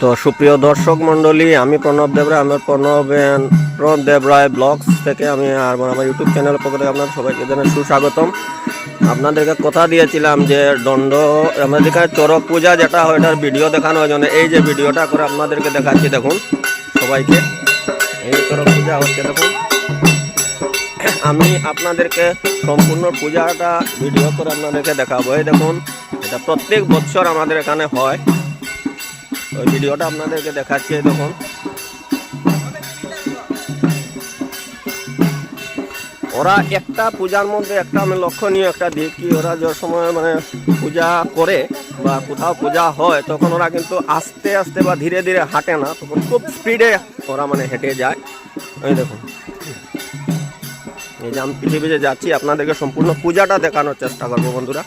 তো সুপ্রিয় দর্শক মণ্ডলী, আমি প্রণব দেবরায়, আমার প্রণব দেবরায় ব্লগস থেকে আমি আর আমার ইউটিউব চ্যানেলের পক্ষ থেকে আপনার সবাইকে জানাই সুস্বাগতম। আপনাদেরকে কথা দিয়েছিলাম যে আমাদের এখানে চড়ক পূজা যেটা হয় এটার ভিডিও দেখানোর জন্য এই যে ভিডিওটা করে আপনাদেরকে দেখাচ্ছি। দেখুন সবাইকে, এই চড়ক পূজা হচ্ছে। দেখুন আমি আপনাদেরকে সম্পূর্ণ পূজাটা ভিডিও করে আপনাদেরকে দেখাবো। এই দেখুন, এটা প্রত্যেক বছর আমাদের এখানে হয়। ওই ভিডিওটা আপনাদেরকে দেখাচ্ছি। দেখুন ওরা একটা পূজার মধ্যে একটা আমি লক্ষণীয় একটা দিক কি, ওরা যে সময় মানে পূজা করে বা কোথাও পূজা হয় তখন ওরা কিন্তু আস্তে আস্তে বা ধীরে ধীরে হাঁটে না, তখন খুব স্পিডে ওরা মানে হেঁটে যায়। এই দেখুন, এই যে আমি পৃথিবীতে যাচ্ছি, আপনাদেরকে সম্পূর্ণ পূজাটা দেখানোর চেষ্টা করবো বন্ধুরা।